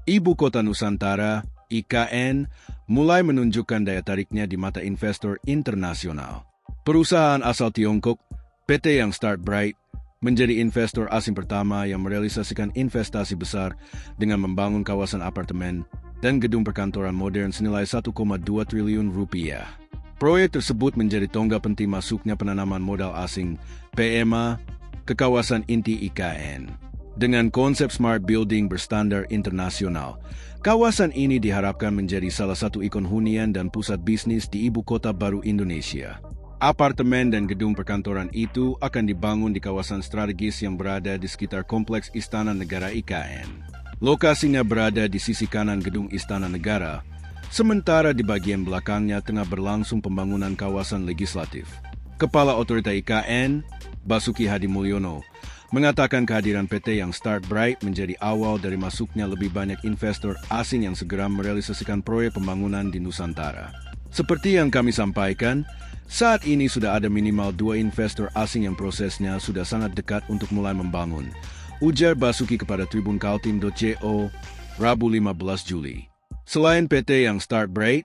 Ibu Kota Nusantara, IKN, mulai menunjukkan daya tariknya di mata investor internasional. Perusahaan asal Tiongkok, PT yang Start Bright, menjadi investor asing pertama yang merealisasikan investasi besar dengan membangun kawasan apartemen dan gedung perkantoran modern senilai 1,2 triliun rupiah. Proyek tersebut menjadi tonggak penting masuknya penanaman modal asing, PMA, ke kawasan inti IKN. Dengan konsep smart building berstandar internasional, kawasan ini diharapkan menjadi salah satu ikon hunian dan pusat bisnis di ibu kota baru Indonesia. Apartemen dan gedung perkantoran itu akan dibangun di kawasan strategis yang berada di sekitar Kompleks Istana Negara IKN. Lokasinya berada di sisi kanan gedung Istana Negara, sementara di bagian belakangnya tengah berlangsung pembangunan kawasan legislatif. Kepala Otorita IKN, Basuki Hadi Mulyono, mengatakan kehadiran PT yang Start Bright menjadi awal dari masuknya lebih banyak investor asing yang segera merealisasikan proyek pembangunan di Nusantara. Seperti yang kami sampaikan, saat ini sudah ada minimal 2 investor asing yang prosesnya sudah sangat dekat untuk mulai membangun, ujar Basuki kepada Tribun Kaltim.co, Rabu 15 Juli. Selain PT yang Start Bright,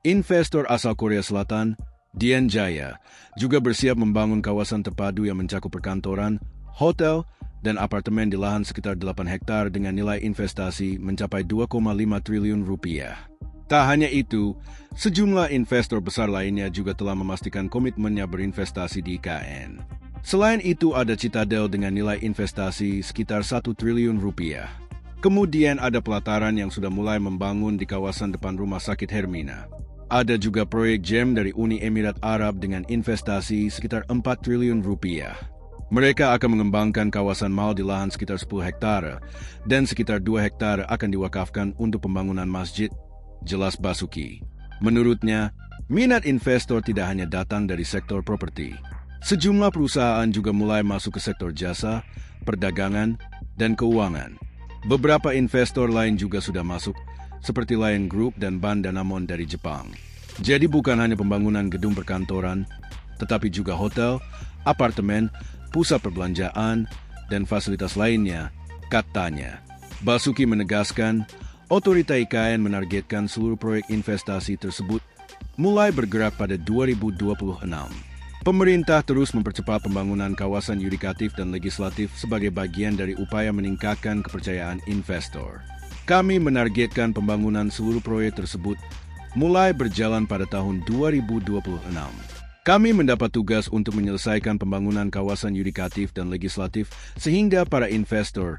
investor asal Korea Selatan, Dian Jaya, juga bersiap membangun kawasan terpadu yang mencakup perkantoran, hotel, dan apartemen di lahan sekitar 8 hektar dengan nilai investasi mencapai 2,5 triliun rupiah. Tak hanya itu, sejumlah investor besar lainnya juga telah memastikan komitmennya berinvestasi di IKN. Selain itu ada Citadel dengan nilai investasi sekitar 1 triliun rupiah. Kemudian ada pelataran yang sudah mulai membangun di kawasan depan Rumah Sakit Hermina. Ada juga proyek GEM dari Uni Emirat Arab dengan investasi sekitar 4 triliun rupiah. Mereka akan mengembangkan kawasan mal di lahan sekitar 10 hektare dan sekitar 2 hektare akan diwakafkan untuk pembangunan masjid, jelas Basuki. Menurutnya, minat investor tidak hanya datang dari sektor properti. Sejumlah perusahaan juga mulai masuk ke sektor jasa, perdagangan, dan keuangan. Beberapa investor lain juga sudah masuk, seperti Lion Group dan Ban Danamon dari Jepang. Jadi bukan hanya pembangunan gedung perkantoran, tetapi juga hotel, apartemen, pusat perbelanjaan, dan fasilitas lainnya, katanya. Basuki menegaskan, Otorita IKN menargetkan seluruh proyek investasi tersebut mulai bergerak pada 2026. Pemerintah terus mempercepat pembangunan kawasan yudikatif dan legislatif sebagai bagian dari upaya meningkatkan kepercayaan investor. Kami menargetkan pembangunan seluruh proyek tersebut mulai berjalan pada tahun 2026. Kami mendapat tugas untuk menyelesaikan pembangunan kawasan yudikatif dan legislatif sehingga para investor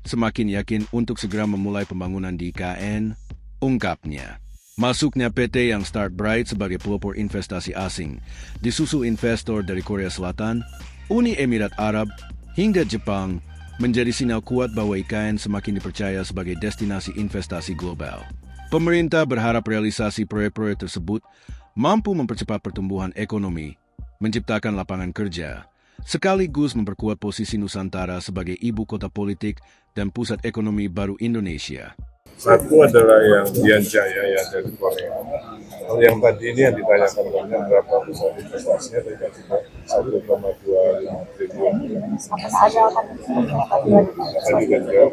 semakin yakin untuk segera memulai pembangunan di IKN, ungkapnya. Masuknya PT yang Start Bright sebagai pelopor investasi asing, disusul investor dari Korea Selatan, Uni Emirat Arab, hingga Jepang, menjadi sinyal kuat bahwa IKN semakin dipercaya sebagai destinasi investasi global. Pemerintah berharap realisasi proyek-proyek tersebut mampu mempercepat pertumbuhan ekonomi, menciptakan lapangan kerja, sekaligus memperkuat posisi Nusantara sebagai ibu kota politik dan pusat ekonomi baru Indonesia. Satu adalah yang Dian Jaya ya dari Korea. Kalau yang tadi ini yang ditanyakan banyak berapa besar investasinya, tadi kan cuma 1,25 triliun. Tadi kan jawab.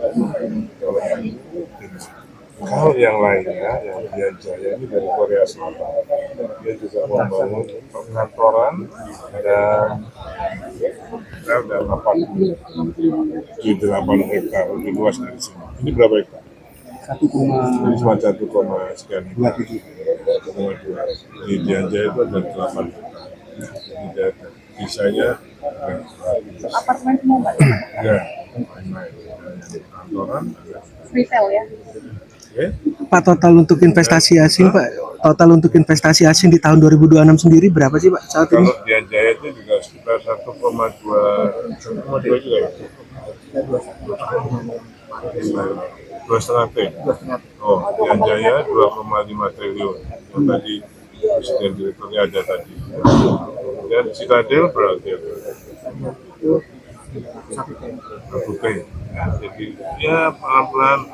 Kalau yang lainnya, yang Dian Jaya ini dari Korea Selatan, dia juga membangun perkantoran dan apartemen di 8 hektar, lebih luas dari sini. Ini berapa hektar? 1, ini cuma 1, sekian hektar. 1,2. Di Dian Jaya itu ada 8 hektar. Jadi desainnya apartemen semua Mbak? Ya, kantoran Retail ya? Okay. Pak, total untuk investasi asing, Pak, total untuk investasi asing di tahun 2026 sendiri berapa sih, Pak, saat ini? Kalau Dian Jaya itu juga sekitar 1,2 juga ya? 2,5 T. Oh, Dian Jaya 2,5 triliun. Yang tadi Presiden Direkturnya ada tadi. Dan Citadel berarti ada 1 T. Ya, jadi ya pelan-pelan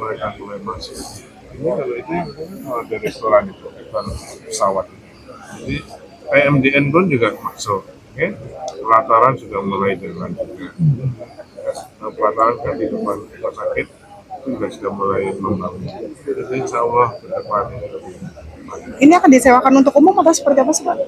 mereka mulai masuk. Ini kalau ini ada restoran itu, bukan pesawat. Jadi PMDN pun juga masuk. Okay? Pelataran sudah mulai jalan juga. Nah, pelataran kan di depan rumah sakit juga sudah mulai membangun. Jadi insya Allah ke depan ini lebih baik. Ini akan disewakan untuk umum atau seperti apa sih Pak?